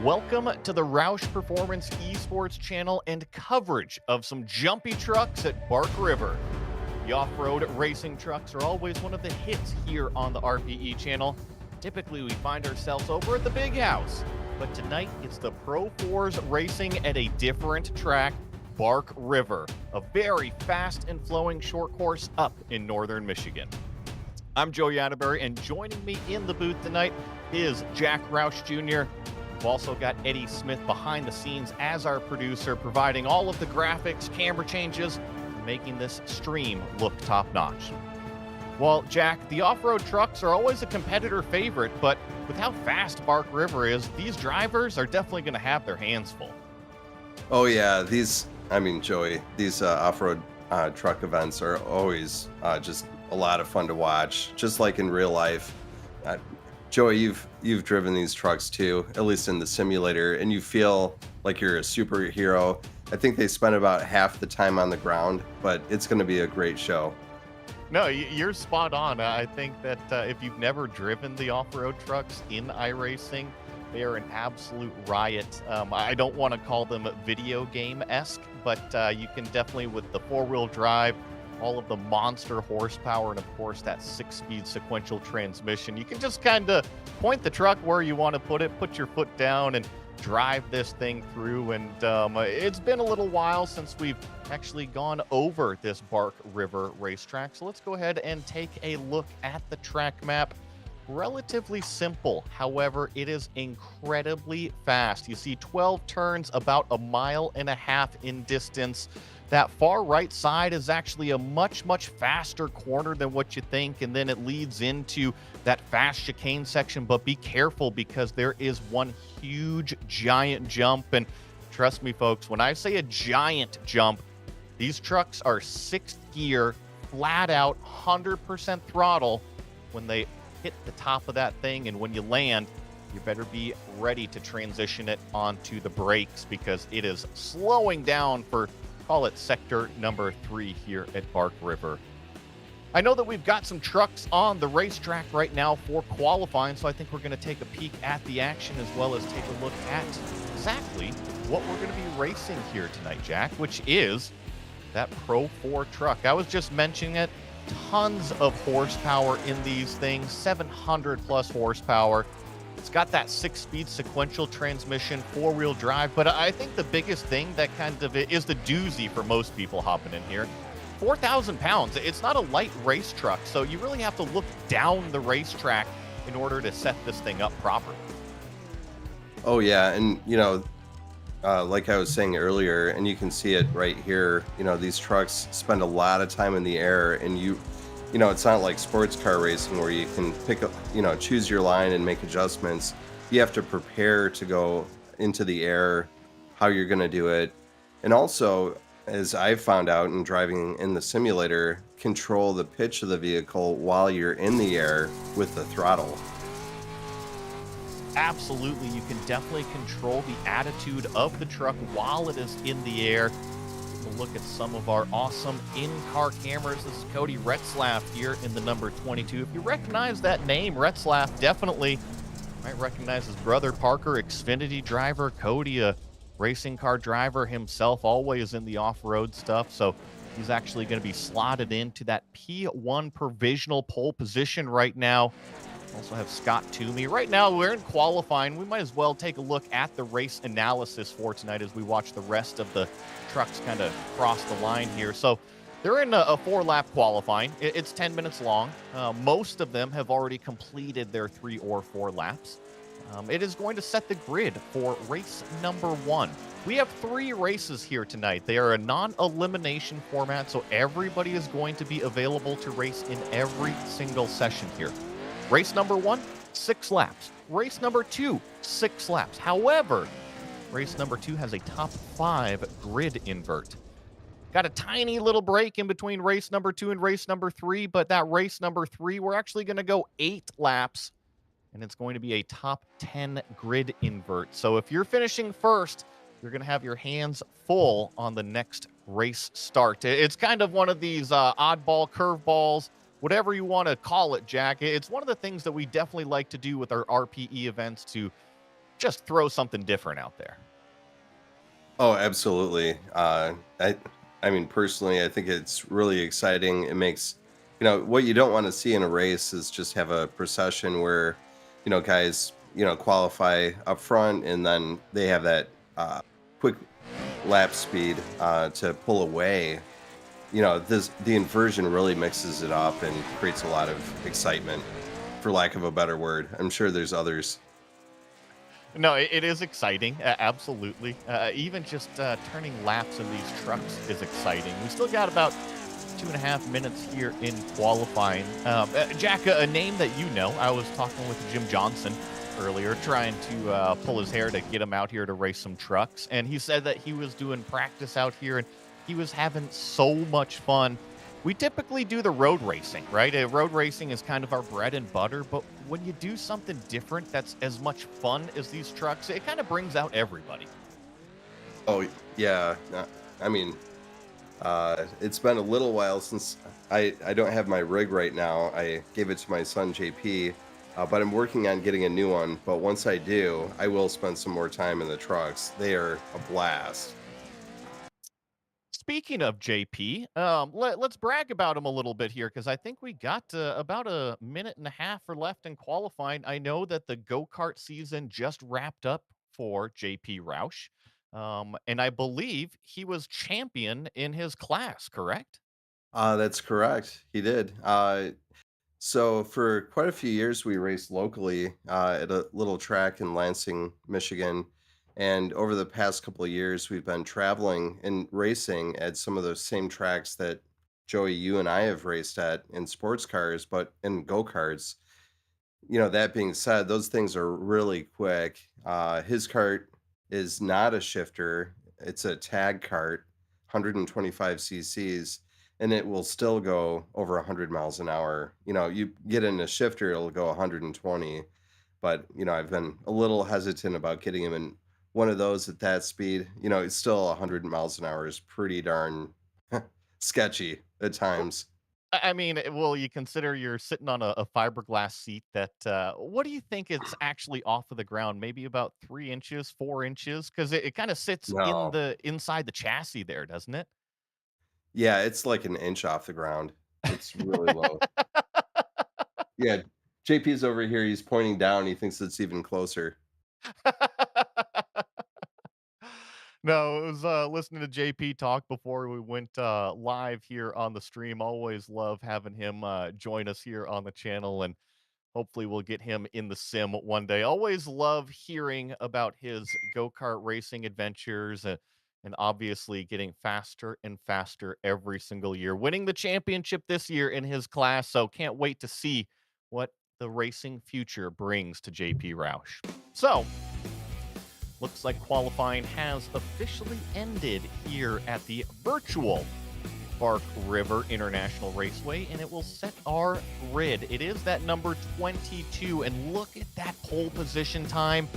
Welcome to the Roush Performance Esports channel and coverage of some jumpy trucks at Bark River. The off-road racing trucks are always one of the hits here on the RPE channel. Typically, we find ourselves over at the Big House, but tonight it's the Pro 4s racing at a different track, Bark River, a very fast and flowing short course up in northern Michigan. I'm Joe Yannaberry, and joining me in the booth tonight is Jack Roush Jr. We've also got Eddie Smith behind the scenes as our producer, providing all of the graphics, camera changes, making this stream look top-notch. Well, Jack, the off-road trucks are always a competitor favorite, but with how fast Bark River is, these drivers are definitely going to have their hands full. Oh yeah, Joey, these off-road truck events are always just a lot of fun to watch, just like in real life. Joey, you've driven these trucks too, at least in the simulator, and you feel like you're a superhero. I think they spend about half the time on the ground, but it's going to be a great show. No, you're spot on. I think that if you've never driven the off-road trucks in iRacing, they are an absolute riot. I don't want to call them video game-esque, but you can definitely, with the four-wheel drive, all of the monster horsepower, and of course that 6-speed sequential transmission, you can just kind of point the truck where you want to put it, put your foot down, and drive this thing through. And it's been a little while since we've actually gone over this Bark River racetrack, so let's go ahead and take a look at the track map. Relatively simple, however, it is incredibly fast. You see 12 turns, about 1.5 miles in distance. That far right side is actually a much faster corner than what you think, and then it leads into that fast chicane section. But be careful, because there is one huge giant jump, and trust me folks, when I say a giant jump, these trucks are 6th gear, flat out 100% throttle when they hit the top of that thing. And when you land, you better be ready to transition it onto the brakes, because it is slowing down for, call it, sector number 3 here at Bark River. I know that we've got some trucks on the racetrack right now for qualifying, so I think we're going to take a peek at the action, as well as take a look at exactly what we're going to be racing here tonight, Jack, which is that Pro 4 truck. I was just mentioning it. Tons of horsepower in these things, 700 plus horsepower. It's got that 6-speed sequential transmission, 4-wheel drive, but I think the biggest thing that kind of is the doozy for most people hopping in here, 4,000 pounds. It's not a light race truck, so you really have to look down the racetrack in order to set this thing up properly. Oh yeah, and like I was saying earlier, and you can see it right here, these trucks spend a lot of time in the air, and it's not like sports car racing where you can pick up, choose your line and make adjustments. You have to prepare to go into the air, how you're going to do it. And also, as I've found out in driving in the simulator, control the pitch of the vehicle while you're in the air with the throttle. Absolutely, you can definitely control the attitude of the truck while it is in the air. We'll look at some of our awesome in-car cameras. This is Cody Retzlaff here in the number 22. If you recognize that name, Retzlaff, definitely might recognize his brother Parker, Xfinity driver. Cody, a racing car driver himself, always in the off-road stuff. So he's actually going to be slotted into that P1 provisional pole position right now. Also have Scott Toomey. Right now, we're in qualifying. We might as well take a look at the race analysis for tonight as we watch the rest of the trucks kind of cross the line here. So they're in a 4-lap qualifying. It's 10 minutes long. Most of them have already completed their 3 or 4 laps. It is going to set the grid for race number 1. We have 3 races here tonight. They are a non-elimination format, so everybody is going to be available to race in every single session here. Race number 1, 6 laps. Race number 2, 6 laps. However, race number 2 has a top 5 grid invert. Got a tiny little break in between race number 2 and race number 3, but that race number 3, we're actually going to go 8 laps, and it's going to be a top 10 grid invert. So if you're finishing first, you're going to have your hands full on the next race start. It's kind of one of these oddball curveballs, whatever you want to call it, Jack. It's one of the things that we definitely like to do with our RPE events, to just throw something different out there. Oh, absolutely. I mean, personally, I think it's really exciting. It makes, what you don't want to see in a race is just have a procession where, guys, qualify up front and then they have that quick lap speed to pull away. The inversion really mixes it up and creates a lot of excitement, for lack of a better word. I'm sure there's others. No, it is exciting, absolutely. Even just turning laps in these trucks is exciting. We still got about 2.5 minutes here in qualifying. Jack, a name that you know, I was talking with Jim Johnson earlier, trying to pull his hair to get him out here to race some trucks. And he said that he was doing practice out here and he was having so much fun. We typically do the road racing, right? Road racing is kind of our bread and butter, but when you do something different that's as much fun as these trucks, it kind of brings out everybody. Oh, yeah. I mean, it's been a little while since I don't have my rig right now. I gave it to my son JP, but I'm working on getting a new one. But once I do, I will spend some more time in the trucks. They are a blast. Speaking of JP, let's brag about him a little bit here because I think we got about a minute and a half or left in qualifying. I know that the go kart season just wrapped up for JP Roush, and I believe he was champion in his class. Correct? That's correct. He did. So for quite a few years, we raced locally at a little track in Lansing, Michigan. And over the past couple of years, we've been traveling and racing at some of those same tracks that Joey, you and I have raced at in sports cars, but in go-karts. That being said, those things are really quick. His cart is not a shifter, it's a tag cart, 125 cc's, and it will still go over 100 miles an hour. You get in a shifter, it'll go 120. But, I've been a little hesitant about getting him in one of those at that speed. It's still 100 miles an hour is pretty darn sketchy at times. I mean, well, you consider you're sitting on a fiberglass seat that, what do you think it's actually off of the ground? Maybe about 3 inches, 4 inches? Because it kind of sits in No. the inside the chassis there, doesn't it? Yeah, it's like an inch off the ground. It's really low. Yeah, JP's over here, he's pointing down, he thinks it's even closer. No, it was, listening to JP talk before we went, live here on the stream. Always love having him, join us here on the channel, and hopefully we'll get him in the sim one day. Always love hearing about his go-kart racing adventures, and obviously getting faster and faster every single year, winning the championship this year in his class, so can't wait to see what the racing future brings to JP Roush. So, looks like qualifying has officially ended here at the virtual Bark River International Raceway, and it will set our grid. It is that number 22, and look at that pole position time,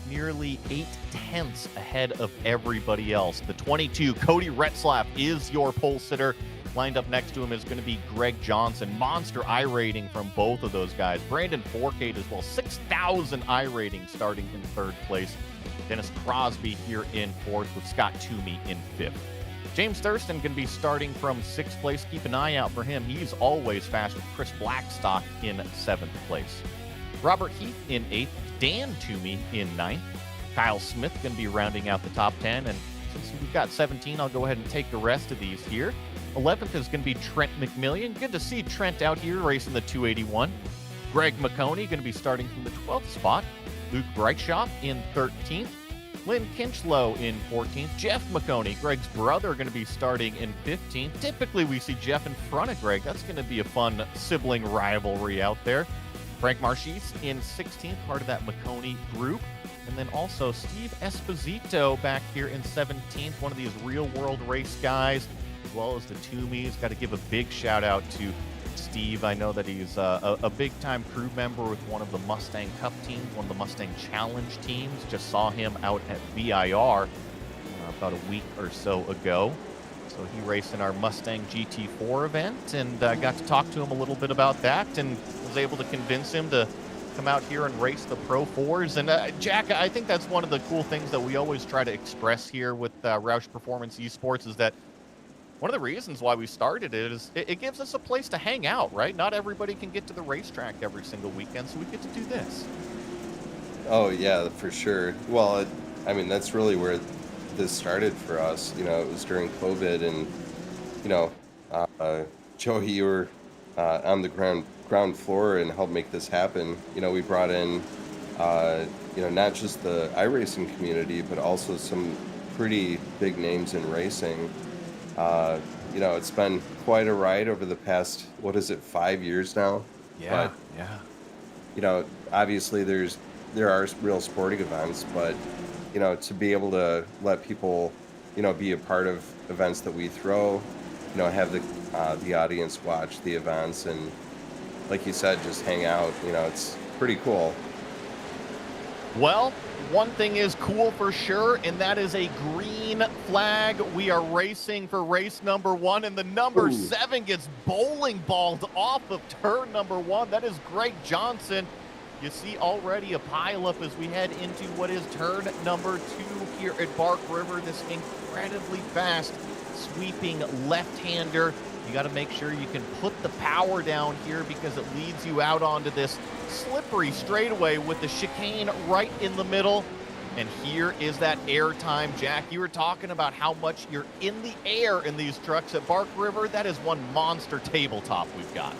nearly 8/10 ahead of everybody else. The 22, Cody Retzlaff, is your pole sitter. Lined up next to him is going to be Greg Johnson. Monster I rating from both of those guys. Brandon Forcade as well, 6,000 I rating starting in third place. Dennis Crosby here in fourth with Scott Toomey in fifth. James Thurston going to be starting from sixth place. Keep an eye out for him. He's always fast with Chris Blackstock in seventh place. Robert Heath in eighth. Dan Toomey in ninth. Kyle Smith going to be rounding out the top 10. And since we've got 17, I'll go ahead and take the rest of these here. 11th is going to be Trent McMillian. Good to see Trent out here racing the 281. Greg McConey going to be starting from the 12th spot. Luke Brightshop in 13th. Lynn Kinchlow in 14th. Jeff McConey, Greg's brother, going to be starting in 15th. Typically, we see Jeff in front of Greg. That's going to be a fun sibling rivalry out there. Frank Marchese in 16th, part of that McConey group. And then also Steve Esposito back here in 17th, one of these real-world race guys, as well as the Toomeys. Got to give a big shout-out to Steve. I know that he's a big-time crew member with one of the Mustang Cup teams, one of the Mustang Challenge teams. Just saw him out at VIR about a week or so ago. So he raced in our Mustang GT4 event, and got to talk to him a little bit about that, and was able to convince him to come out here and race the Pro 4s. And Jack, I think that's one of the cool things that we always try to express here with Roush Performance Esports is that one of the reasons why we started it is it gives us a place to hang out, right? Not everybody can get to the racetrack every single weekend, so we get to do this. Oh yeah, for sure. Well, I mean, that's really where this started for us. You know, it was during COVID, and you know, Joey, you were on the ground floor and helped make this happen. You know, we brought in, you know, not just the iRacing community, but also some pretty big names in racing. You know, it's been quite a ride over the past, what is it, 5 years now? Yeah, But yeah. you know, obviously there are real sporting events, but you know, to be able to let people, you know, be a part of events that we throw, you know, have the audience watch the events, and like you said, just hang out. You know, it's pretty cool. Well, one thing is cool for sure, and that is a green flag. We are racing for race number 1, and the number Ooh. 7 gets bowling balled off of turn number 1. That is Greg Johnson. You see already a pileup as we head into what is turn number 2 here at Bark River. This incredibly fast sweeping left-hander. You got to make sure you can put the power down here because it leads you out onto this slippery straightaway with the chicane right in the middle. And here is that air time. Jack, you were talking about how much you're in the air in these trucks at Bark River. That is one monster tabletop we've got.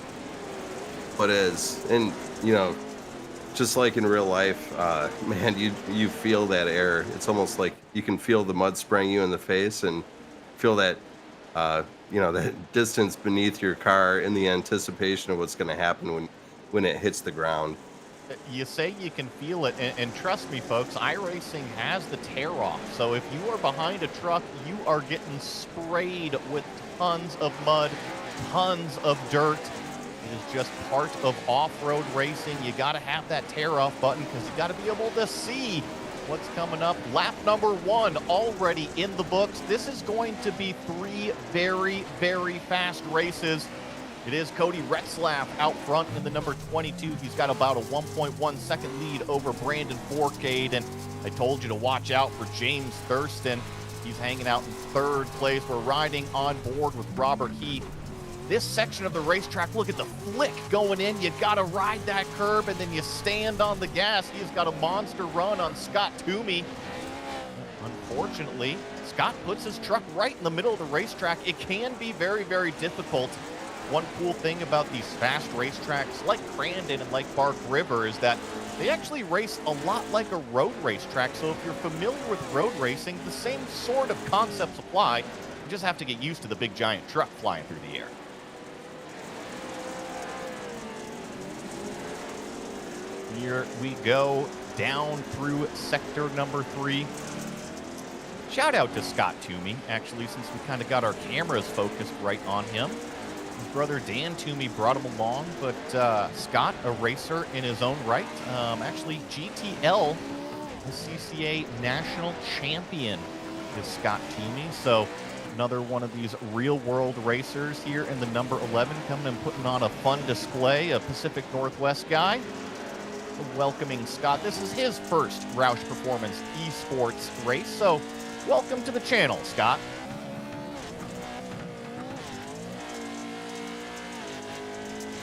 What is, and you know, just like in real life, man, you feel that air. It's almost like you can feel the mud spraying you in the face, and feel that, you know, that distance beneath your car in the anticipation of what's going to happen when it hits the ground. You say you can feel it, and trust me, folks, iRacing has the tear-off. So if you are behind a truck, you are getting sprayed with tons of mud, tons of dirt. It is just part of off-road racing. You got to have that tear-off button because you got to be able to see what's coming up. Lap number 1 already in the books. This is going to be 3 very, very fast races. It is Cody Retzlaff out front in the number 22. He's got about a 1.1 second lead over Brandon Forcade. And I told you to watch out for James Thurston. He's hanging out in 3rd place. We're riding on board with Robert Heath. This section of the racetrack, look at the flick going in. You got to ride that curb, and then you stand on the gas. He's got a monster run on Scott Toomey. Unfortunately, Scott puts his truck right in the middle of the racetrack. It can be very, very difficult. One cool thing about these fast racetracks like Crandon and like Bark River is that they actually race a lot like a road racetrack. So if you're familiar with road racing, the same sort of concepts apply. You just have to get used to the big giant truck flying through the air. Here we go down through sector number 3. Shout out to Scott Toomey, actually, since we kind of got our cameras focused right on him. His brother Dan Toomey brought him along, but Scott, a racer in his own right, actually GTL, the CCA national champion is Scott Toomey. So another one of these real-world racers here in the number 11, coming and putting on a fun display, a Pacific Northwest guy. Welcoming Scott. This is his first Roush Performance Esports race, so welcome to the channel, Scott.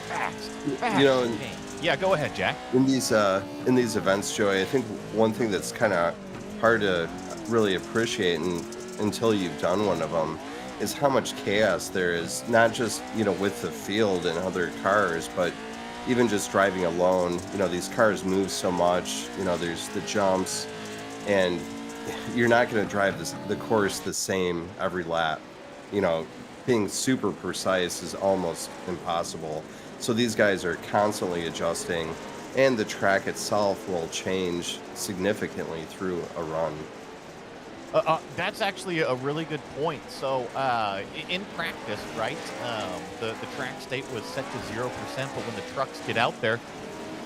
Fast. You know, yeah, go ahead, Jack. in these events, Joey, I think one thing that's kind of hard to really appreciate until you've done one of them is how much chaos there is, not just, you know, with the field and other cars, but even just driving alone. You know, these cars move so much. You know, there's the jumps, and you're not going to drive the course the same every lap. You know, being super precise is almost impossible. So these guys are constantly adjusting, and the track itself will change significantly through a run. That's actually a really good point. So in practice, right, the track state was set to 0%, but when the trucks get out there,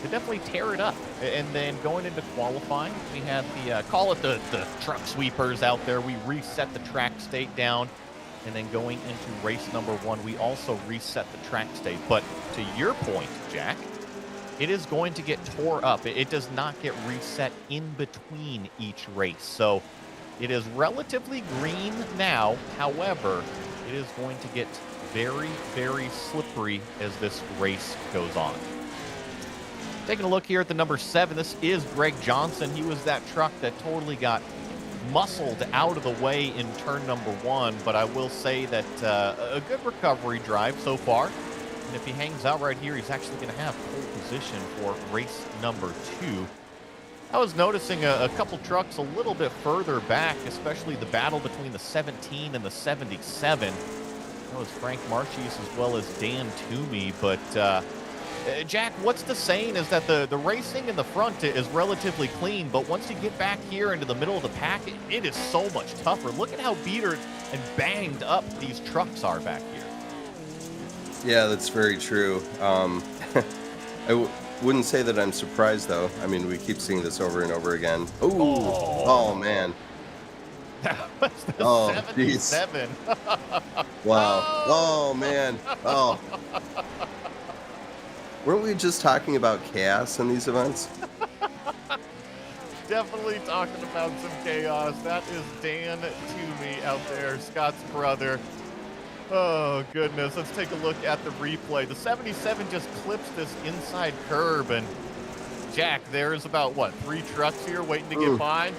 they definitely tear it up. And then going into qualifying, we had the, call it the truck sweepers out there. We reset the track state down. And then going into race number 1, we also reset the track state. But to your point, Jack, it is going to get tore up. It does not get reset in between each race. So it is relatively green now. However, it is going to get very, very slippery as this race goes on. Taking a look here at the number 7, this is Greg Johnson. He was that truck that totally got muscled out of the way in turn number 1, but I will say that a good recovery drive so far. And if he hangs out right here, he's actually going to have pole position for race number 2. I was noticing a couple trucks a little bit further back, especially the battle between the 17 and the 77. That was Frank Marchese as well as Dan Toomey, but Jack, what's the saying is that the racing in the front is relatively clean, but once you get back here into the middle of the pack, it is so much tougher. Look at how beatered and banged up these trucks are back here. Yeah, that's very true. Wouldn't say that I'm surprised, though. I mean, we keep seeing this over and over again. Ooh. Oh, man. That was the 77. Wow. Oh, man. Oh. Weren't we just talking about chaos in these events? Definitely talking about some chaos. That is Dan Toomey out there, Scott's brother. Oh, goodness. Let's take a look at the replay. The 77 just clips this inside curb, and Jack, there's about, 3 trucks here waiting to get by?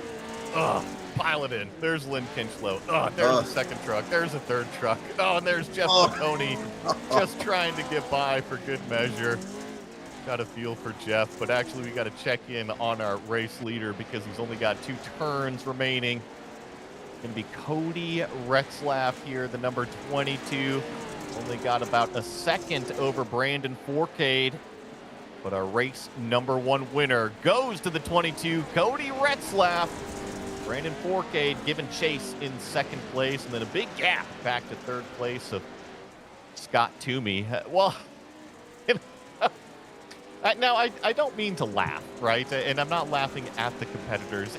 Ugh, pile it in. There's Lynn Kinchlow. There's the second truck. There's a third truck. Oh, and there's Jeff McConey just trying to get by for good measure. Got a feel for Jeff, but actually we got to check in on our race leader because he's only got 2 turns remaining. Going to be Cody Retzlaff here, the number 22. Only got about a second over Brandon Forcade. But our race number 1 winner goes to the 22, Cody Retzlaff. Brandon Forcade giving chase in second place, and then a big gap back to third place of Scott Toomey. Well, now I don't mean to laugh, right? And I'm not laughing at the competitors.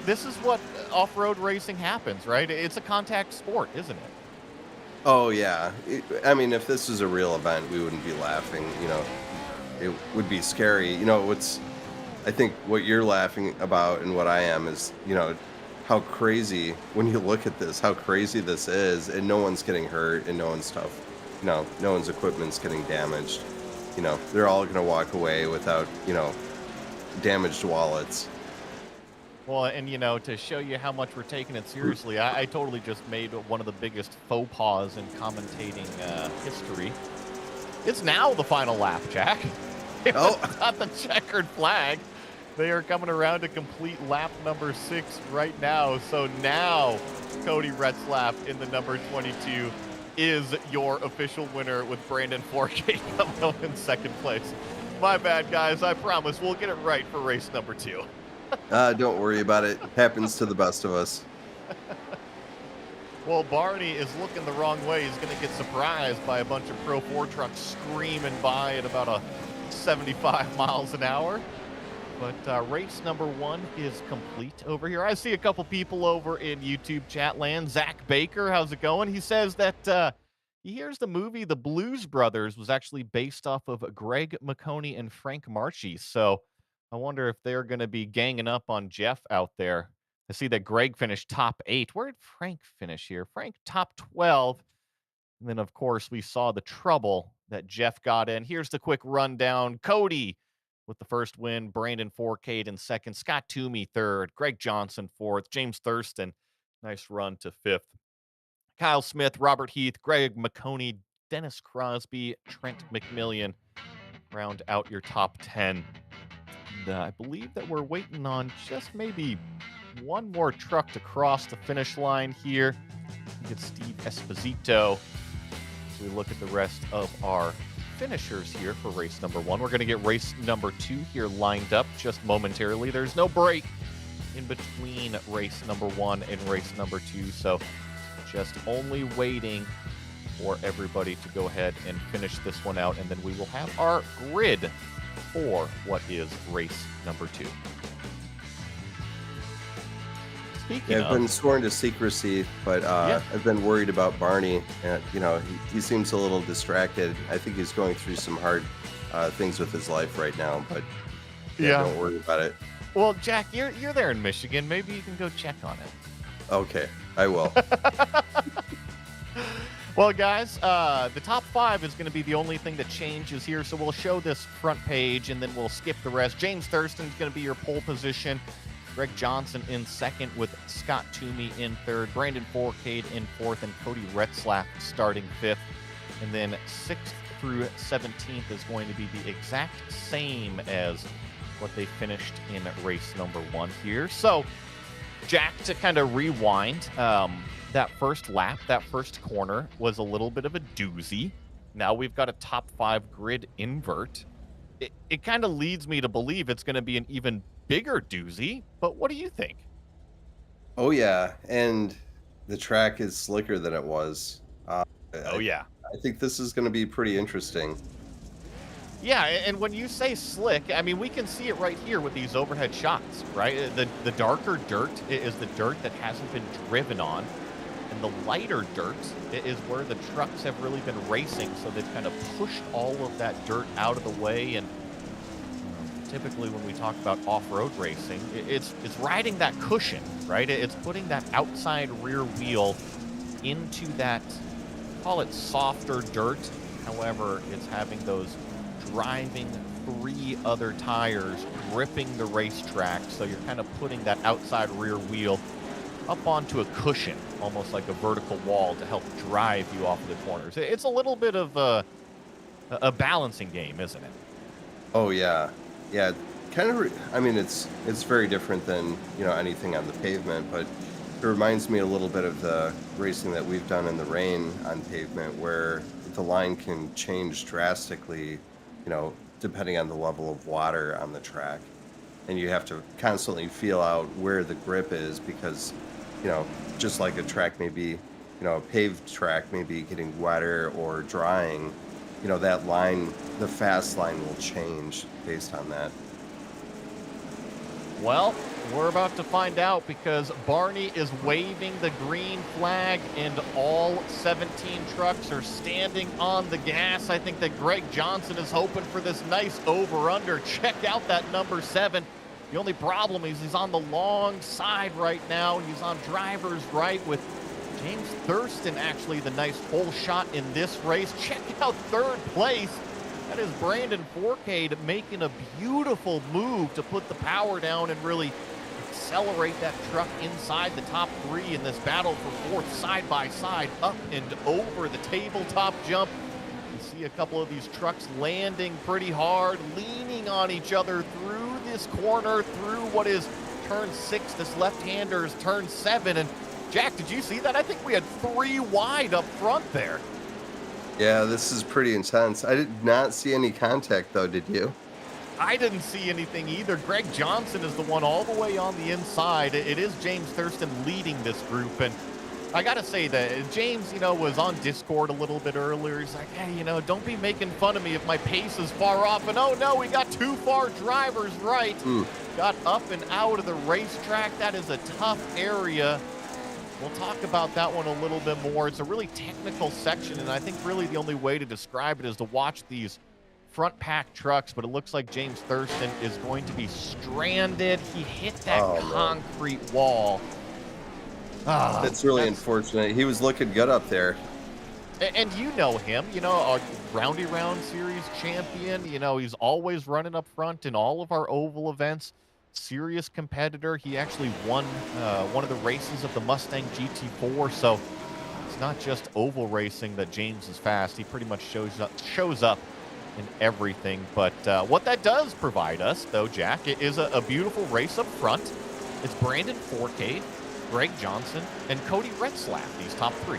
This is what off-road racing happens, right? It's a contact sport, isn't it? Oh, yeah. I mean, if this was a real event, we wouldn't be laughing, It would be scary. I think what you're laughing about and what I am is, how crazy, when you look at this, how crazy this is, and no one's getting hurt and no one's tough. No one's equipment's getting damaged. They're all going to walk away without, damaged wallets. Well, and, to show you how much we're taking it seriously, I totally just made one of the biggest faux pas in commentating history. It's now the final lap, Jack. It's not the checkered flag. They are coming around to complete lap number 6 right now. So now Cody Retzlaff in the number 22 is your official winner with Brandon Forcade coming up in second place. My bad, guys. I promise we'll get it right for race number 2. Don't worry about it. Happens to the best of us. Well, Barney is looking the wrong way. He's going to get surprised by a bunch of Pro 4 trucks screaming by at about 75 miles an hour. But race number 1 is complete over here. I see a couple people over in YouTube chat land. Zach Baker, how's it going? He says that he hears the movie The Blues Brothers was actually based off of Greg McConey and Frank Marchese. So I wonder if they're going to be ganging up on Jeff out there. I see that Greg finished top 8. Where did Frank finish here? Frank top 12. And then, of course, we saw the trouble that Jeff got in. Here's the quick rundown. Cody with the first win. Brandon Forcade in second. Scott Toomey third. Greg Johnson fourth. James Thurston, nice run to 5th. Kyle Smith, Robert Heath, Greg McConey, Dennis Crosby, Trent McMillian round out your top 10. And I believe that we're waiting on just maybe one more truck to cross the finish line here. Get Steve Esposito. As we look at the rest of our finishers here for race number 1. We're going to get race number 2 here lined up just momentarily. There's no break in between race number 1 and race number 2, so just only waiting for everybody to go ahead and finish this one out, and then we will have our grid for what is race number 2. I've been sworn to secrecy, but I've been worried about Barney. And, he seems a little distracted. I think he's going through some hard things with his life right now. But yeah, Yeah. don't worry about it. Well, Jack, you're there in Michigan. Maybe you can go check on Okay, I will. it. Well, guys, the top 5 is going to be the only thing that changes here. So we'll show this front page, and then we'll skip the rest. James Thurston's going to be your pole position. Greg Johnson in second, with Scott Toomey in third. Brandon Forcade in fourth, and Cody Retzlaff starting fifth. And then 6th through 17th is going to be the exact same as what they finished in race number 1 here. So, Jack, to kind of rewind, that first lap, that first corner was a little bit of a doozy. Now we've got a top 5 grid invert. It kind of leads me to believe it's going to be an even bigger doozy, but what do you think? Oh yeah, and the track is slicker than it was. Oh, yeah. I think this is going to be pretty interesting. Yeah, and when you say slick, I mean, we can see it right here with these overhead shots, right? The darker dirt is the dirt that hasn't been driven on, and the lighter dirt is where the trucks have really been racing, so they've kind of pushed all of that dirt out of the way. And typically when we talk about off-road racing, it's riding that cushion, right? It's putting that outside rear wheel into that, call it softer dirt. However, it's having those driving 3 other tires gripping the racetrack, so you're kind of putting that outside rear wheel up onto a cushion, almost like a vertical wall, to help drive you off of the corners. It's a little bit of a balancing game, isn't it? Oh yeah, yeah. Kind of. I mean, it's very different than anything on the pavement, but it reminds me a little bit of the racing that we've done in the rain on pavement, where the line can change drastically, depending on the level of water on the track, and you have to constantly feel out where the grip is, because just like a track may be, a paved track may be getting wetter or drying, that line, the fast line, will change based on that. Well, we're about to find out, because Barney is waving the green flag and all 17 trucks are standing on the gas. I think that Greg Johnson is hoping for this nice over-under. Check out that number 7. The only problem is he's on the long side right now. He's on driver's right, with James Thurston actually the nice pole shot in this race. Check out third place. That is Brandon Forcade making a beautiful move to put the power down and really accelerate that truck inside the top 3 in this battle for 4th, side by side, up and over the tabletop jump. You see a couple of these trucks landing pretty hard, leaning on each other through this corner, through what is turn 6. This left-hander's turn 7. And Jack, did you see that? I think we had 3 wide up front there. Yeah, this is pretty intense. I did not see any contact, though, did you? I didn't see anything either. Greg Johnson is the one all the way on the inside. It is James Thurston leading this group. And I got to say that James, was on Discord a little bit earlier. He's like, hey, don't be making fun of me if my pace is far off. And oh, no, we got 2 far drivers right. Got up and out of the racetrack. That is a tough area. We'll talk about that one a little bit more. It's a really technical section, and I think really the only way to describe it is to watch these front pack trucks, but it looks like James Thurston is going to be stranded. He hit that concrete wall. That's really unfortunate. He was looking good up there. And you know him, our Roundy Round Series champion. He's always running up front in all of our oval events. Serious competitor. He actually won one of the races of the Mustang GT4, so it's not just oval racing that James is fast. He pretty much shows up in everything. But what that does provide us, though, Jack, it is a beautiful race up front. It's Brandon Forcade, Greg Johnson, and Cody Retzlaff, these top 3.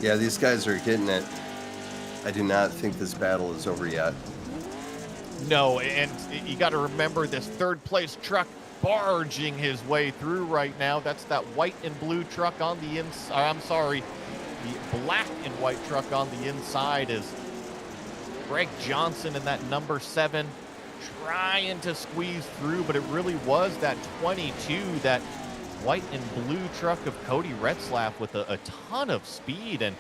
Yeah, these guys are getting it. I do not think this battle is over yet. No, and you got to remember this third place truck barging his way through right now. That's that white and blue truck on the inside. I'm sorry, the black and white truck on the inside is Greg Johnson in that number 7 trying to squeeze through, but it really was that 22, that white and blue truck of Cody Retzlaff with a ton of speed. And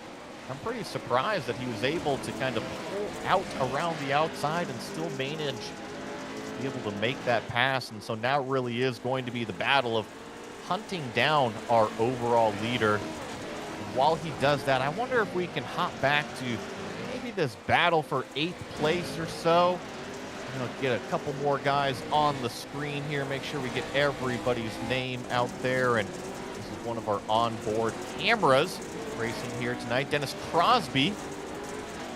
I'm pretty surprised that he was able to kind of pull out around the outside and still manage to be able to make that pass. And so now really is going to be the battle of hunting down our overall leader. And while he does that, I wonder if we can hop back to maybe this battle for 8th place or so. Get a couple more guys on the screen here, make sure we get everybody's name out there. And this is one of our onboard cameras racing here tonight. Dennis Crosby.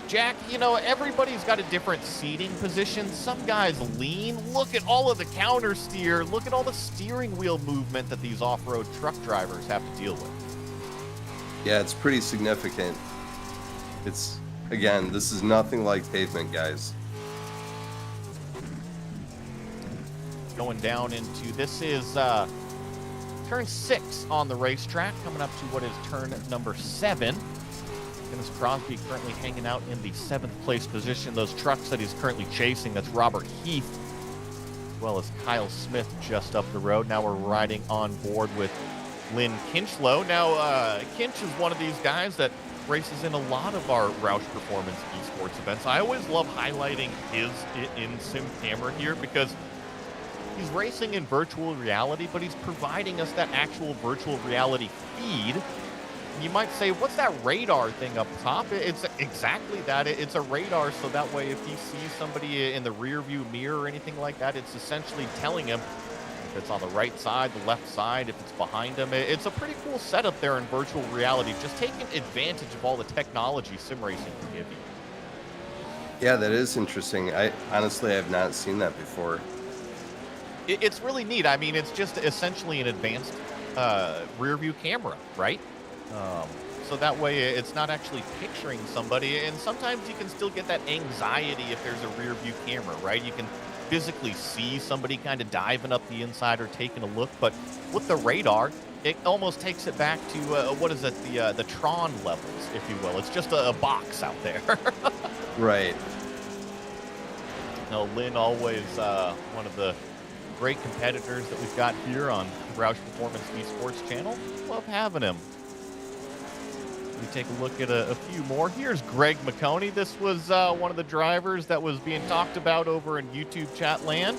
Jack, everybody's got a different seating position. Some guys lean. Look at all of the counter steer. Look at all the steering wheel movement that these off-road truck drivers have to deal with. Yeah, it's pretty significant. Again, this is nothing like pavement, guys. Going down into, this is turn 6 on the racetrack, coming up to what is turn number 7. Dennis Crosby currently hanging out in the 7th place position. Those trucks that he's currently chasing, that's Robert Heath, as well as Kyle Smith just up the road. Now we're riding on board with Lynn Kinchlow. Now, Kinch is one of these guys that races in a lot of our Roush Performance esports events. I always love highlighting his in-sim camera here because he's racing in virtual reality, but he's providing us that actual virtual reality feed. You might say, what's that radar thing up top? It's exactly that. It's a radar, so that way if he sees somebody in the rear view mirror or anything like that, it's essentially telling him if it's on the right side, the left side, if it's behind him. It's a pretty cool setup there in virtual reality, just taking advantage of all the technology sim racing can give you. Yeah, that is interesting. I honestly have not seen that before. It's really neat. I mean, it's just essentially an advanced rear view camera, right? So that way it's not actually picturing somebody, and sometimes you can still get that anxiety if there's a rear view camera, right? You can physically see somebody kind of diving up the inside or taking a look, but with the radar, it almost takes it back to, what is it, the Tron levels, if you will. It's just a box out there. Right. Lynn always one of the great competitors that we've got here on the Roush Performance Esports channel. Love having him. We take a look at a few more. Here's Greg McConey. This was one of the drivers that was being talked about over in YouTube chat land.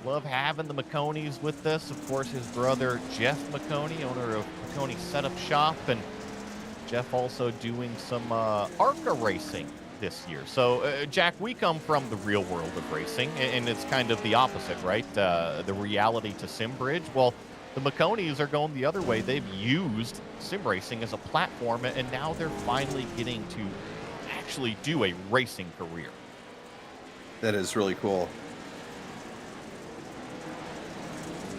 Love having the McConeys with us. Of course, his brother Jeff McConey, owner of McConey Setup Shop, and Jeff also doing some ARCA racing this year. So, Jack, we come from the real world of racing, and it's kind of the opposite, right? The reality to SimBridge. Well, the McConeys are going the other way. They've used sim racing as a platform, and now they're finally getting to actually do a racing career. That is really cool.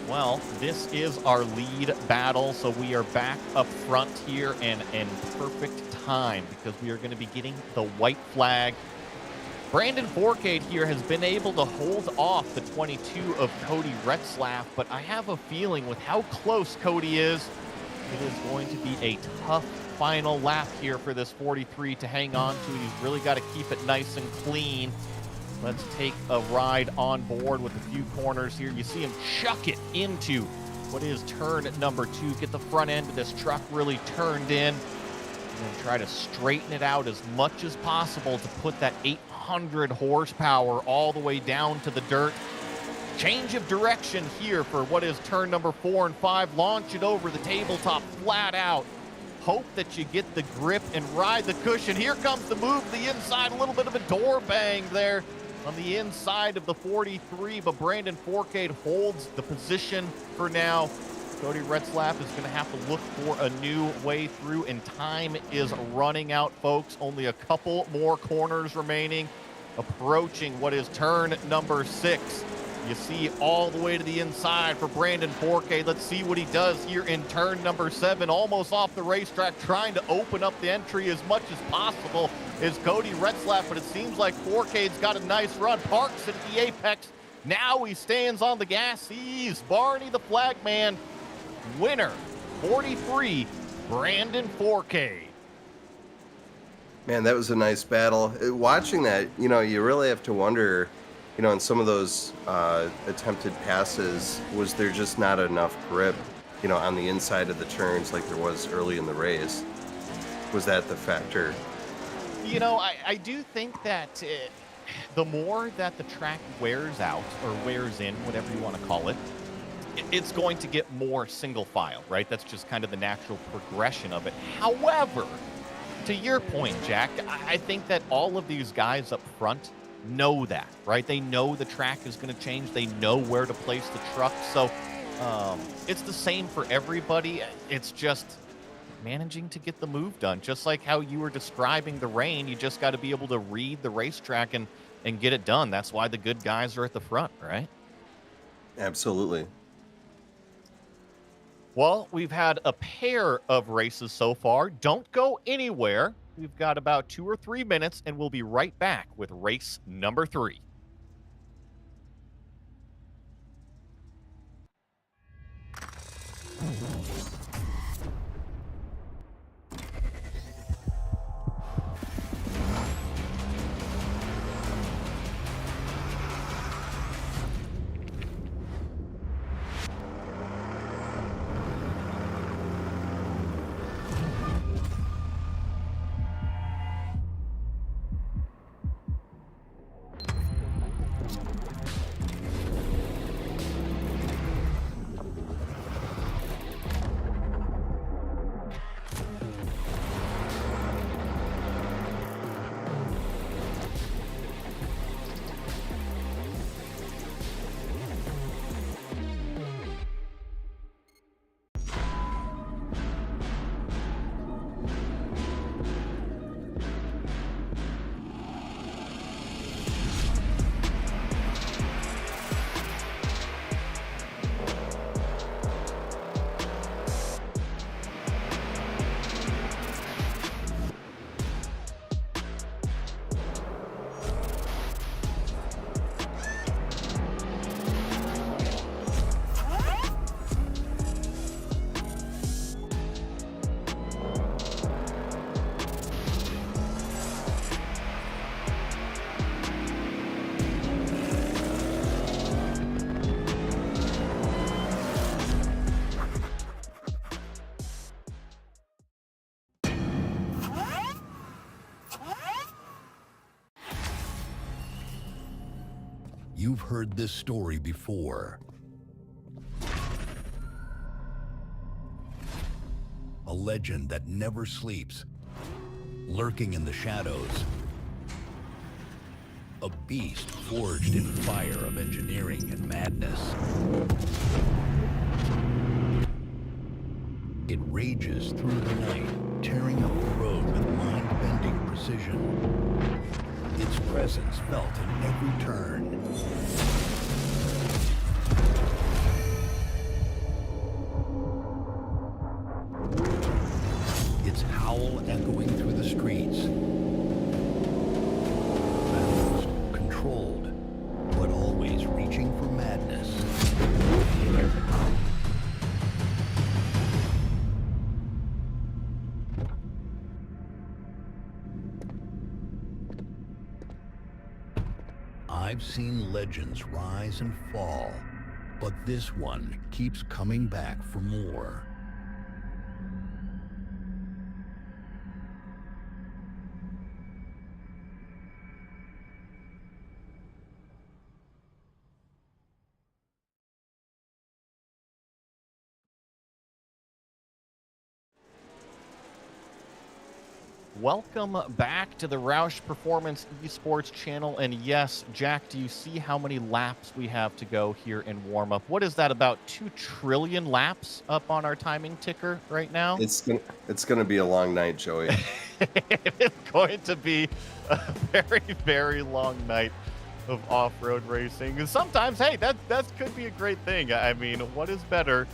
Well, this is our lead battle, so we are back up front here and in perfect time because we are going to be getting the white flag. Brandon Forcade here has been able to hold off the 22 of Cody Retzlaff, but I have a feeling with how close Cody is, it is going to be a tough final lap here for this 43 to hang on to. He's really got to keep it nice and clean. Let's take a ride on board with a few corners here. You see him chuck it into what is turn number 2. Get the front end of this truck really turned in and then try to straighten it out as much as possible to put that 800 horsepower all the way down to the dirt. Change of direction here for what is turn number 4 and 5. Launch it over the tabletop flat out. Hope that you get the grip and ride the cushion. Here comes the move to the inside. A little bit of a door bang there on the inside of the 43, but Brandon Forcade holds the position for now. Cody Retzlaff is going to have to look for a new way through, and time is running out, folks. Only a couple more corners remaining, approaching what is turn number 6. You see all the way to the inside for Brandon Forcade. Let's see what he does here in turn number 7, almost off the racetrack, trying to open up the entry as much as possible is Cody Retzlaff, but it seems like Forcade's got a nice run, parks at the apex. Now he stands on the gas. He's Barney the Flagman. Winner, 43, Brandon Forcade. Man, that was a nice battle. Watching that, you really have to wonder, in some of those attempted passes, was there just not enough grip, on the inside of the turns like there was early in the race? was that the factor? I do think that the more that the track wears out or wears in, whatever you want to call it, it's going to get more single file, right? That's just kind of the natural progression of it. However, to your point, Jack, I think that all of these guys up front know that, right? They know the track is going to change. They know where to place the truck. So it's the same for everybody. It's just managing to get the move done. Just like how you were describing the rain, you just got to be able to read the racetrack and get it done. That's why the good guys are at the front, right? Absolutely. Well, we've had a pair of races so far. Don't go anywhere. We've got about 2 or 3 minutes, and we'll be right back with race number 3. You've heard this story before. A legend that never sleeps, lurking in the shadows. A beast forged in fire of engineering and madness. It rages through the night, tearing up the road with mind-bending precision. Its presence felt in every turn. Its howl echoing through the streets. Balanced, controlled, but always reaching for madness. I've seen legends rise and fall, but this one keeps coming back for more. Welcome back to the Roush Performance Esports channel. And yes, Jack, do you see how many laps we have to go here in warm-up? What is that, about 2 trillion laps up on our timing ticker right now? It's gonna be a long night, Joey. It's going to be a very, very long night of off-road racing. And sometimes, hey, that could be a great thing. I mean, what is better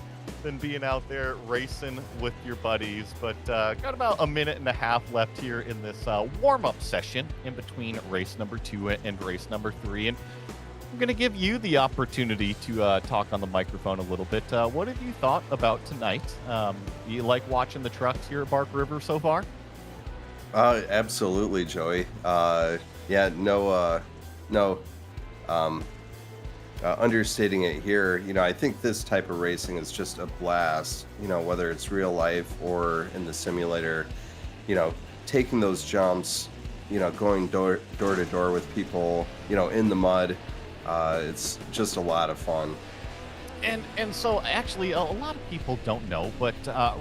than being out there racing with your buddies? But got about a minute and a half left here in this warm-up session in between race number 2 and race number 3. And I'm going to give you the opportunity to talk on the microphone a little bit. What have you thought about tonight? You like watching the trucks here at Bark River so far? Absolutely, Joey. Yeah, understating it here. You know, I think this type of racing is just a blast, you know, whether it's real life or in the simulator. you know, taking those jumps, going door to door with people, in the mud. It's just a lot of fun. And so actually a lot of people don't know, but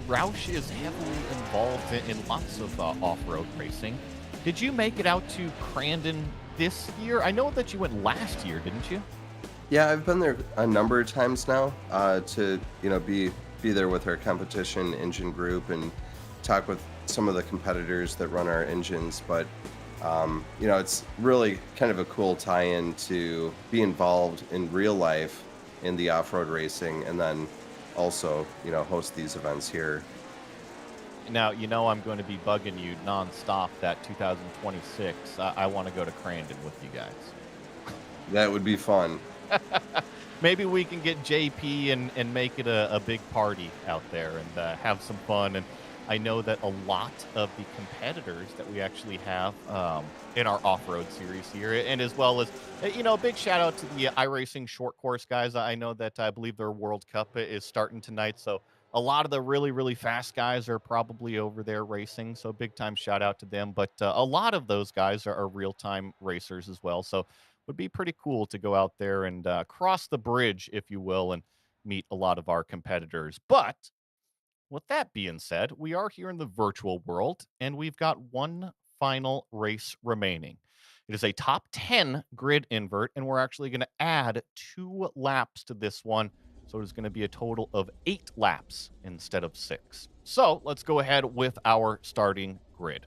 Roush is heavily involved in lots of off-road racing. Did you make it out to Crandon this year? I know that you went last year, didn't you? Yeah, I've been there a number of times now, to be there with our competition engine group and talk with some of the competitors that run our engines. But it's really kind of a cool tie-in to be involved in real life in the off-road racing, and then also host these events here. Now, I'm going to be bugging you nonstop that 2026. I want to go to Crandon with you guys. That would be fun. Maybe we can get JP and make it a big party out there and have some fun. And I know that a lot of the competitors that we actually have in our off-road series here, and as well as, a big shout out to the iRacing short course guys. I know that I believe their World Cup is starting tonight. So a lot of the really, really fast guys are probably over there racing. So big time shout out to them. But a lot of those guys are real-time racers as well. So would be pretty cool to go out there and cross the bridge, if you will, and meet a lot of our competitors. But with that being said, we are here in the virtual world, and we've got one final race remaining. It is a top 10 grid invert, and we're actually going to add 2 laps to this one. So it is going to be a total of 8 laps instead of 6. So let's go ahead with our starting grid.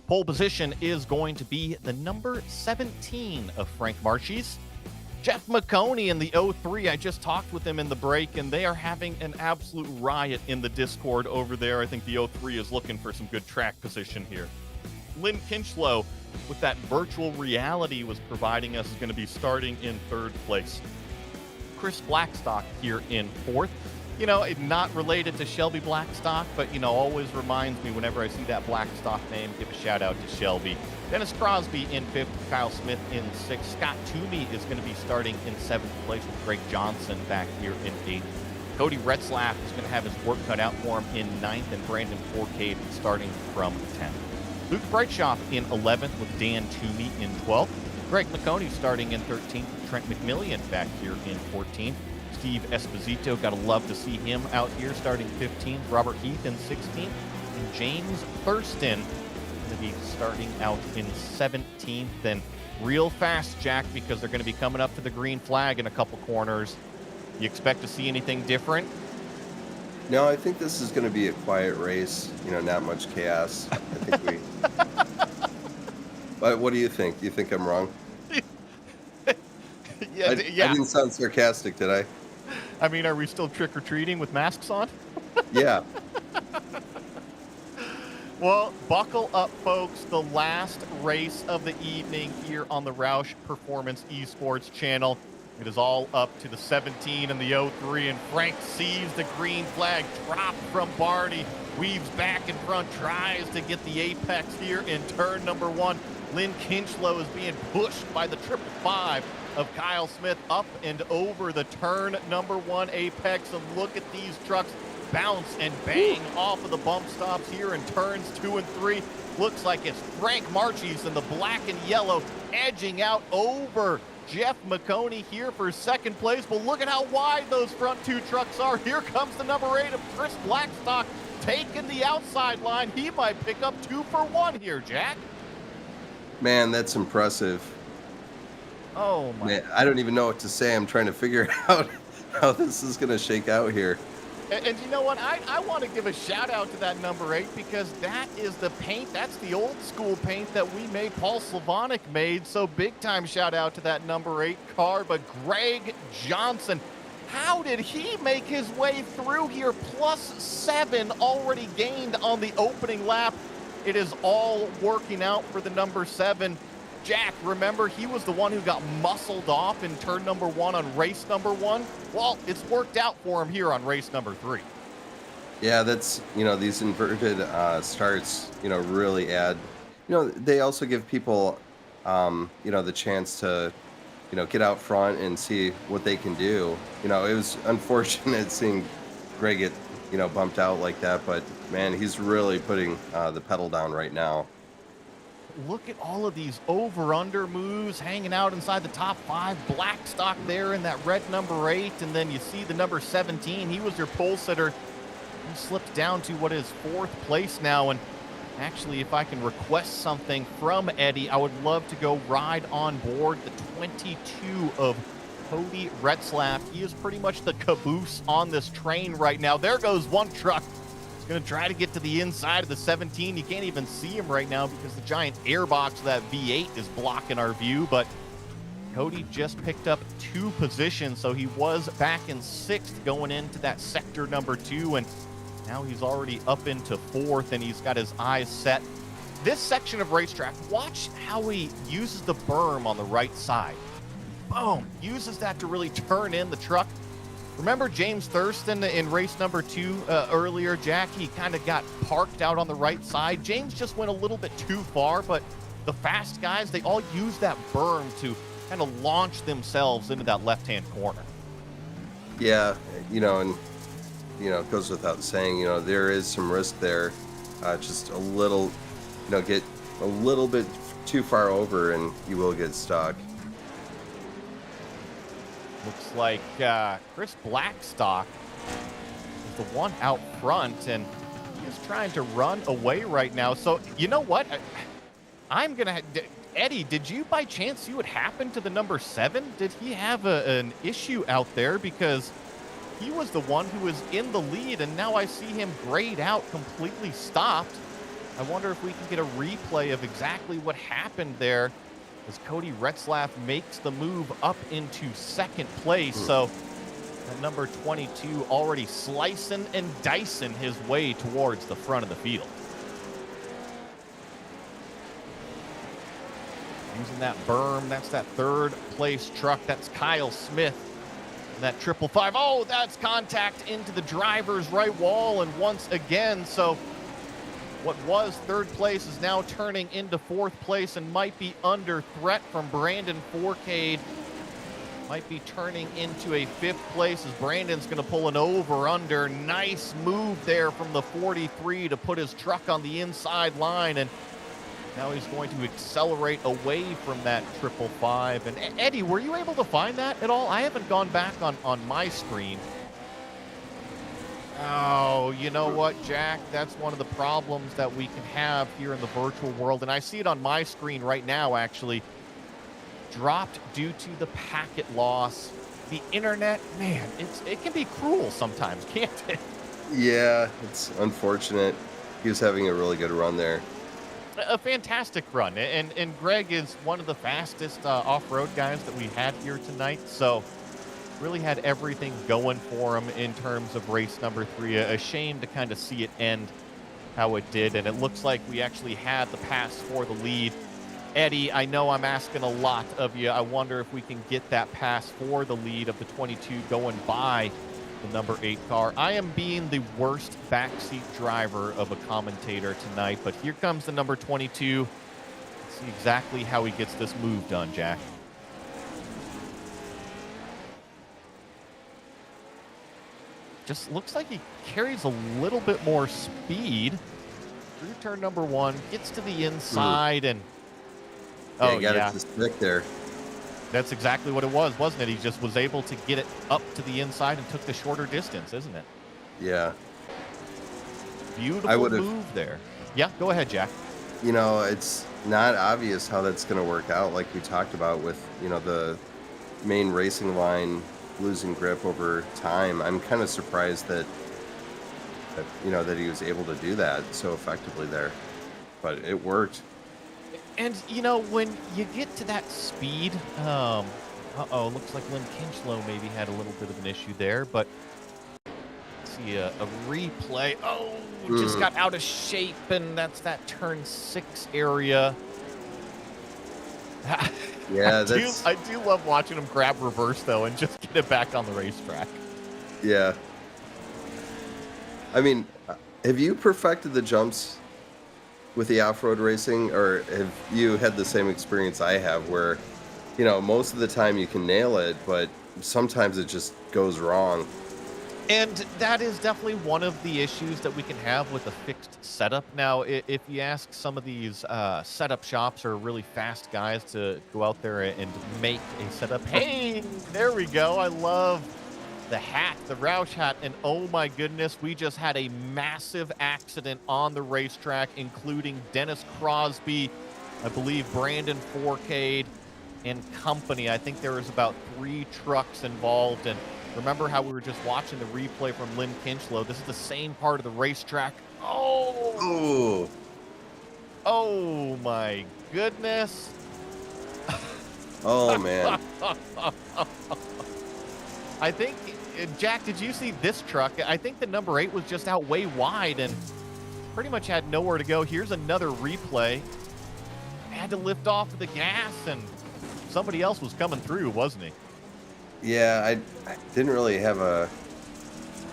Pole position is going to be the number 17 of Frank Marchis. Jeff McConey in the 03, I just talked with him in the break, and they are having an absolute riot in the Discord over there. I think the 03 is looking for some good track position here. Lynn Kinchlow, with that virtual reality was providing us, is going to be starting in 3rd place. Chris Blackstock here in 4th. Not related to Shelby Blackstock, but, always reminds me whenever I see that Blackstock name, give a shout out to Shelby. Dennis Crosby in 5th, Kyle Smith in 6th. Scott Toomey is going to be starting in 7th place with Greg Johnson back here in 8th. Cody Retzlaff is going to have his work cut out for him in 9th, and Brandon Forcade starting from 10th. Luke Breitschoff in 11th with Dan Toomey in 12th. Greg McConey starting in 13th. Trent McMillian back here in 14th. Steve Esposito, gotta love to see him out here starting 15th. Robert Heath in 16th. And James Thurston going to be starting out in 17th. And real fast, Jack, because they're going to be coming up to the green flag in a couple corners. You expect to see anything different? No, I think this is going to be a quiet race. Not much chaos. I think we. But what do you think? Do you think I'm wrong? Yeah. I didn't sound sarcastic, did I? I mean, are we still trick-or-treating with masks on? Yeah. Well, buckle up, folks. The last race of the evening here on the Roush Performance Esports channel. It is all up to the 17 and the 03, and Frank sees the green flag drop from Barney, weaves back in front, tries to get the apex here in turn number 1. Lynn Kinchlow is being pushed by the 555 of Kyle Smith up and over the turn number 1 apex, and look at these trucks bounce and bang off of the bump stops here in turns 2 and 3. Looks like it's Frank Marchis in the black and yellow edging out over Jeff McConey here for 2nd place. But look at how wide those front 2 trucks are. Here comes the number 8 of Chris Blackstock taking the outside line. He might pick up 2 for 1 here, Jack. Man, that's impressive. Oh, my. Man, I don't even know what to say. I'm trying to figure out how this is going to shake out here. And you know what? I want to give a shout out to that number 8, because that is the paint. That's the old school paint that we made, Paul Slavonic made. So big time shout out to that number 8 car. But Greg Johnson, how did he make his way through here? +7 already gained on the opening lap. It is all working out for the number 7. Jack, remember, he was the one who got muscled off in turn number 1 on race number 1. Well, it's worked out for him here on race number 3. Yeah, that's, these inverted starts, really add, they also give people, the chance to, get out front and see what they can do. It was unfortunate seeing Greg get, bumped out like that. But man, he's really putting the pedal down right now. Look at all of these over-under moves hanging out inside the top 5. Blackstock there in that red number 8, and then you see the number 17. He was your pole sitter. He slipped down to what is 4th place now, and actually, if I can request something from Eddie, I would love to go ride on board the 22 of Cody Retzlaff. He is pretty much the caboose on this train right now. There goes one truck. He's going to try to get to the inside of the 17. You can't even see him right now because the giant airbox of that V8 is blocking our view, but Cody just picked up 2 positions, so he was back in 6th going into that sector number 2, and now he's already up into 4th, and he's got his eyes set. This section of racetrack, watch how he uses the berm on the right side. Boom! Uses that to really turn in the truck. Remember James Thurston in race number 2 earlier, Jack? He kind of got parked out on the right side. James just went a little bit too far, but the fast guys, they all use that berm to kind of launch themselves into that left-hand corner. Yeah, and it goes without saying, there is some risk there. Just a little, get a little bit too far over and you will get stuck. Looks like Chris Blackstock is the one out front, and he's trying to run away right now. So, you know what? I'm going to... Eddie, did you by chance see what happened to the number 7? Did he have an issue out there? Because he was the one who was in the lead, and now I see him grayed out, completely stopped. I wonder if we can get a replay of exactly what happened there as Cody Retzlaff makes the move up into 2nd place. So that number 22 already slicing and dicing his way towards the front of the field. Using that berm, that's that 3rd place truck. That's Kyle Smith. And that 555. Oh, that's contact into the driver's right wall. And once again, so what was 3rd place is now turning into 4th place and might be under threat from Brandon Forcade. Might be turning into a 5th place as Brandon's going to pull an over-under. Nice move there from the 43 to put his truck on the inside line, and now he's going to accelerate away from that 555. And Eddie, were you able to find that at all? I haven't gone back on my screen. Oh, you know what, Jack? That's one of the problems that we can have here in the virtual world. And I see it on my screen right now, actually. Dropped due to the packet loss. The internet, man, it can be cruel sometimes, can't it? Yeah, it's unfortunate. He was having a really good run there. A fantastic run. And Greg is one of the fastest off-road guys that we had here tonight. So really had everything going for him in terms of race number 3. A shame to kind of see it end how it did. And it looks like we actually had the pass for the lead. Eddie, I know I'm asking a lot of you. I wonder if we can get that pass for the lead of the 22 going by the number 8 car. I am being the worst backseat driver of a commentator tonight, but here comes the number 22. Let's see exactly how he gets this move done, Jack. Just looks like he carries a little bit more speed through turn number 1, gets to the inside, and oh, yeah, it to stick there. That's exactly what it was, wasn't it? He just was able to get it up to the inside and took the shorter distance, isn't it? Yeah. Beautiful move there. Yeah, go ahead, Jack. It's not obvious how that's going to work out, like we talked about with, the main racing line losing grip over time. I'm kind of surprised that that he was able to do that so effectively there, but it worked. And when you get to that speed, looks like Lynn Kinchlow maybe had a little bit of an issue there, but let's see a replay. Oh, just got out of shape, and that's that turn 6 area. Yeah, I do love watching him grab reverse though and just get it back on the racetrack. Yeah. I mean, have you perfected the jumps with the off-road racing, or have you had the same experience I have where, most of the time you can nail it, but sometimes it just goes wrong? And that is definitely one of the issues that we can have with a fixed setup. Now, if you ask some of these setup shops or really fast guys to go out there and make a setup, hey, there we go. I love the hat, the Roush hat. And oh my goodness, we just had a massive accident on the racetrack, including Dennis Crosby, I believe Brandon Forcade, and company. I think there was about 3 trucks involved. And remember how we were just watching the replay from Lynn Kinchlow? This is the same part of the racetrack. Oh! Ooh. Oh my goodness. Oh, man. I think, Jack, did you see this truck? I think the number 8 was just out way wide and pretty much had nowhere to go. Here's another replay. Had to lift off of the gas, and somebody else was coming through, wasn't he? Yeah, I didn't really have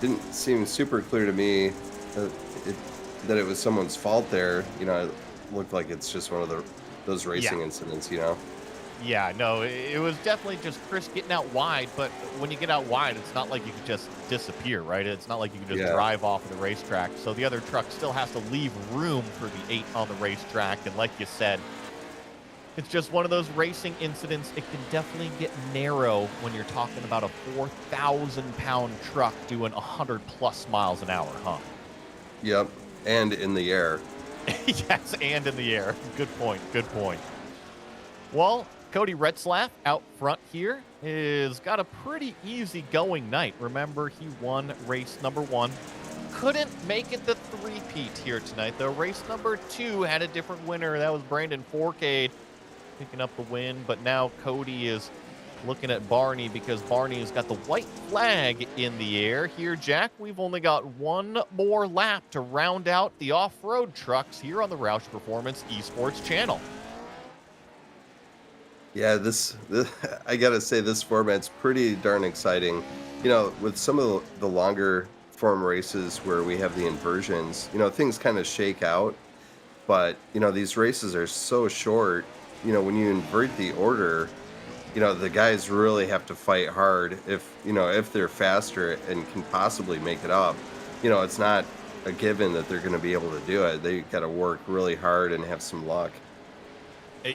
didn't seem super clear to me that it was someone's fault there. You know, it looked like it's just one of those racing incidents, you know? Yeah, no, it was definitely just Chris getting out wide, but when you get out wide, it's not like you can just disappear, right? It's not like you can just drive off of the racetrack. So the other truck still has to leave room for the 8 on the racetrack. And like you said, it's just one of those racing incidents. It can definitely get narrow when you're talking about a 4,000-pound truck doing 100+ miles an hour, huh? Yep, and in the air. Yes, and in the air. Good point, good point. Well, Cody Retzlaff out front here has got a pretty easy going night. Remember, he won race number 1. Couldn't make it the three-peat here tonight, though. Race number 2 had a different winner. That was Brandon Forcade picking up the win. But now Cody is looking at Barney because Barney has got the white flag in the air. Here, Jack, we've only got one more lap to round out the off-road trucks here on the Roush Performance Esports channel. Yeah, this I gotta say, this format's pretty darn exciting. You know, with some of the longer form races where we have the inversions, you know, things kind of shake out. But, you know, these races are so short. You know, when you invert the order, you know, the guys really have to fight hard if they're faster and can possibly make it up. You know, it's not a given that they're going to be able to do it. They got to work really hard and have some luck.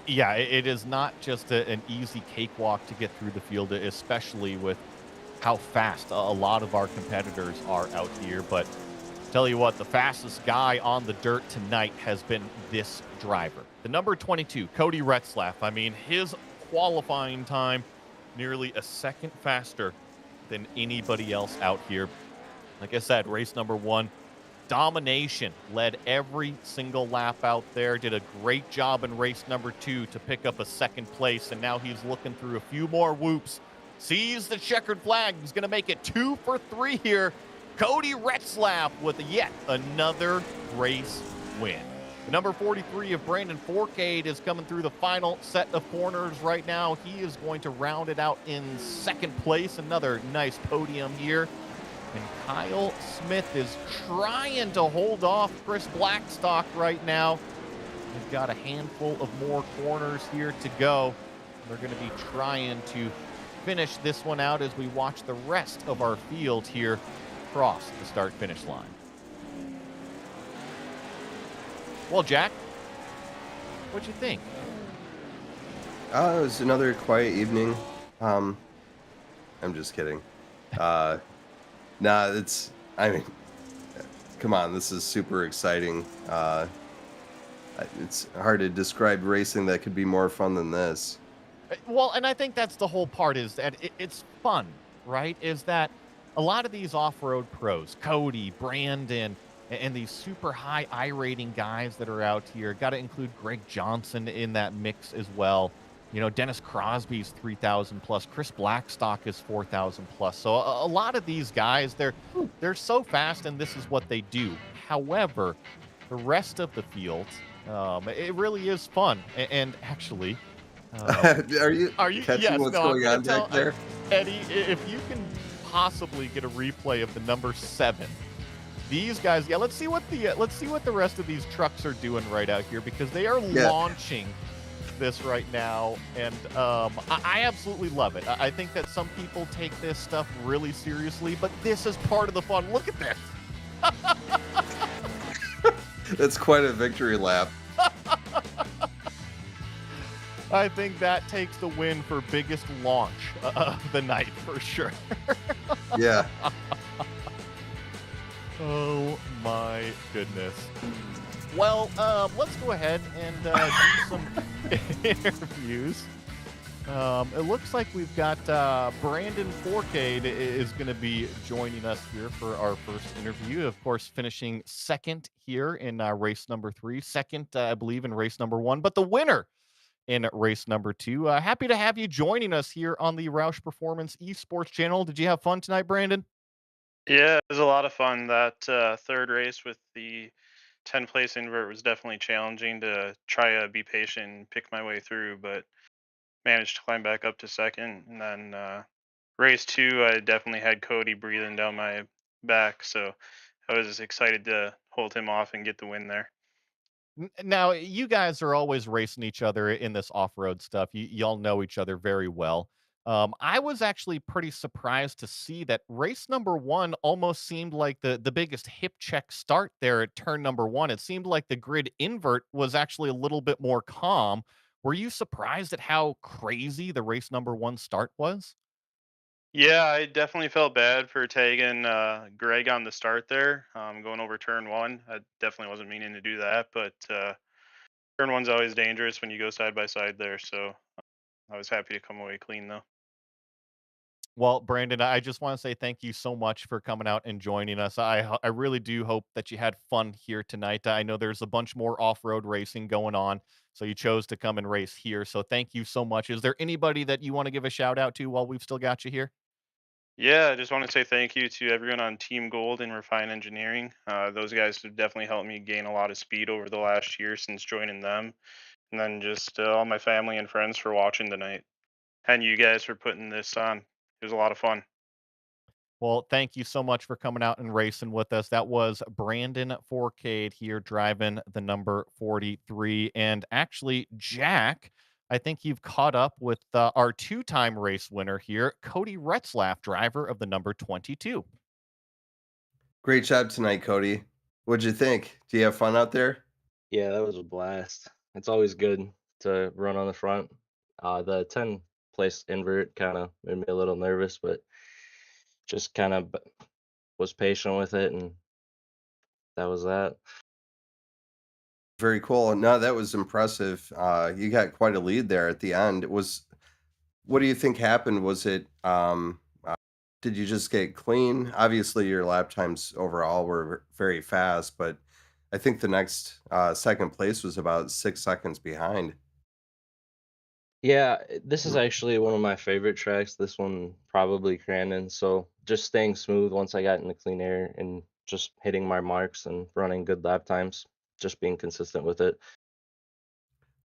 Yeah, it is not just an easy cakewalk to get through the field, especially with how fast a lot of our competitors are out here. But tell you what, the fastest guy on the dirt tonight has been this driver. The number 22, Cody Retzlaff. I mean, his qualifying time nearly a second faster than anybody else out here. Like I said, race number 1, domination, led every single lap out there, did a great job in race number 2 to pick up a second place, and now he's looking through a few more whoops, sees the checkered flag. He's going to make it 2 for 3 here. Cody Retzlaff with yet another race win. The number 43 of Brandon Forcade is coming through the final set of corners right now. He is going to round it out in second place. Another nice podium here. And Kyle Smith is trying to hold off Chris Blackstock right now. We've got a handful of more corners here to go. They're going to be trying to finish this one out as we watch the rest of our field here cross the start-finish line. Well, Jack, what'd you think? It was another quiet evening. I'm just kidding. I mean, come on, this is super exciting. It's hard to describe racing that could be more fun than this. Well, and I think that's the whole part, is that it's fun, right? Is that a lot of these off-road pros, Cody, Brandon, and these super high I-rating guys that are out here, got to include Greg Johnson in that mix as well. You know, Dennis Crosby's 3,000 plus. Chris Blackstock is 4,000 plus. So a lot of these guys, they're so fast, and this is what they do. However, the rest of the field, it really is fun. And actually, are you catching yes, what's no, going on back there? Eddie, if you can possibly get a replay of the number 7. These guys, let's see what the rest of these trucks are doing right out here, because they are launching this right now, and I absolutely love it. I think that some people take this stuff really seriously, but this is part of the fun. Look at this. That's quite a victory lap. I think that takes the win for biggest launch of the night for sure. Yeah. Oh my goodness. Well, let's go ahead and do some interviews. It looks like we've got Brandon Forcade is going to be joining us here for our first interview. Of course, finishing second here in race number 3, second, I believe, in race number 1, but the winner in race number 2. Happy to have you joining us here on the Roush Performance Esports channel. Did you have fun tonight, Brandon? Yeah, it was a lot of fun. That third race with the 10th place invert was definitely challenging to try to be patient and pick my way through, but managed to climb back up to second. And then race 2, I definitely had Cody breathing down my back, so I was excited to hold him off and get the win there. Now, you guys are always racing each other in this off-road stuff. Y'all know each other very well. I was actually pretty surprised to see that race number 1 almost seemed like the biggest hip check start there at turn number 1. It seemed like the grid invert was actually a little bit more calm. Were you surprised at how crazy the race number 1 start was? Yeah, I definitely felt bad for tagging Greg on the start there, going over turn 1. I definitely wasn't meaning to do that, but turn 1's always dangerous when you go side by side there, so I was happy to come away clean though. Well, Brandon, I just want to say thank you so much for coming out and joining us. I really do hope that you had fun here tonight. I know there's a bunch more off-road racing going on, so you chose to come and race here. So thank you so much. Is there anybody that you want to give a shout out to while we've still got you here? Yeah, I just want to say thank you to everyone on Team Gold and Refine Engineering. Those guys have definitely helped me gain a lot of speed over the last year since joining them. And then just all my family and friends for watching tonight. And you guys for putting this on. It was a lot of fun. Well, thank you so much for coming out and racing with us. That was Brandon Forcade here driving the number 43. And actually, Jack, I think you've caught up with our 2-time race winner here, Cody Retzlaff, driver of the number 22. Great job tonight, Cody. What'd you think? Do you have fun out there? Yeah, that was a blast. It's always good to run on the front. The 10 place invert kind of made me a little nervous, but just kind of was patient with it, and that was that. Very cool. No, that was impressive. You got quite a lead there at the end. What do you think happened? Was it, did you just get clean? Obviously, your lap times overall were very fast, but I think the next second place was about 6 seconds behind. Yeah, this is actually one of my favorite tracks. This one probably Crandon. So just staying smooth once I got into clean air and just hitting my marks and running good lap times, just being consistent with it.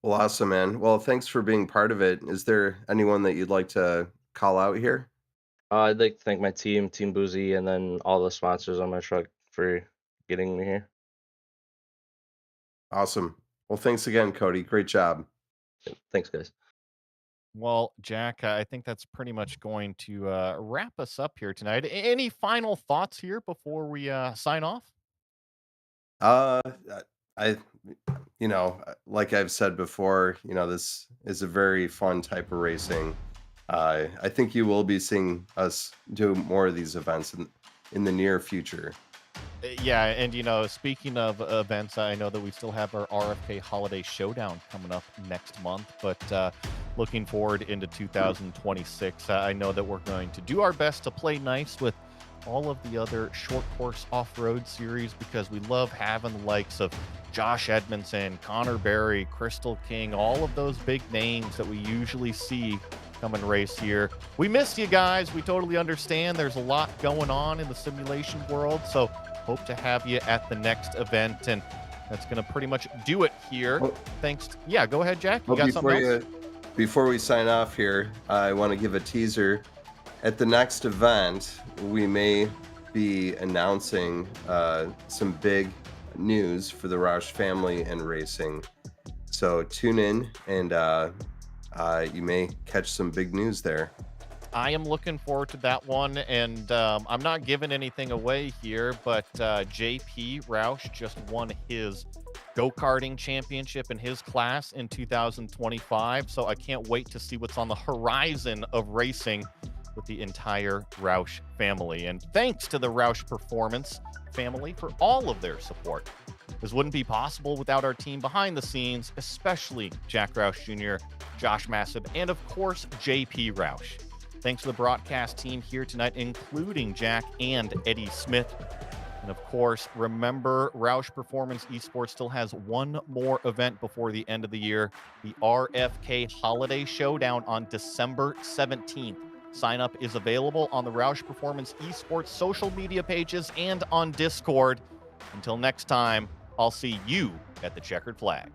Well, awesome, man. Well, thanks for being part of it. Is there anyone that you'd like to call out here? I'd like to thank my team, Team Boozy, and then all the sponsors on my truck for getting me here. Awesome. Well, thanks again, Cody. Great job. Thanks, guys. Well, Jack, I think that's pretty much going to wrap us up here tonight. Any final thoughts here before we sign off? Uh, I, like I've said before, this is a very fun type of racing. I think you will be seeing us do more of these events in the near future. Yeah, and speaking of events, I know that we still have our RFK Holiday Showdown coming up next month, but looking forward into 2026, I know that we're going to do our best to play nice with all of the other short course off-road series because we love having the likes of Josh Edmondson, Connor Berry, Crystal King, all of those big names that we usually see come and race here. We miss you guys. We totally understand. There's a lot going on in the simulation world, so hope to have you at the next event, and that's going to pretty much do it here. Well, Thanks. Yeah, go ahead, Jack. You well, got something else? before we sign off here, I want to give a teaser. At the next event, we may be announcing some big news for the Roush family and racing. So tune in, and you may catch some big news there. I am looking forward to that one, and I'm not giving anything away here, but JP Roush just won his go-karting championship in his class in 2025, so I can't wait to see what's on the horizon of racing with the entire Roush family. And thanks to the Roush Performance family for all of their support. This wouldn't be possible without our team behind the scenes, especially Jack Roush Jr., Josh Massib, and of course, JP Roush. Thanks to the broadcast team here tonight, including Jack and Eddie Smith. And of course, remember, Roush Performance Esports still has one more event before the end of the year, the RFK Holiday Showdown on December 17th. Sign up is available on the Roush Performance Esports social media pages and on Discord. Until next time, I'll see you at the checkered flag.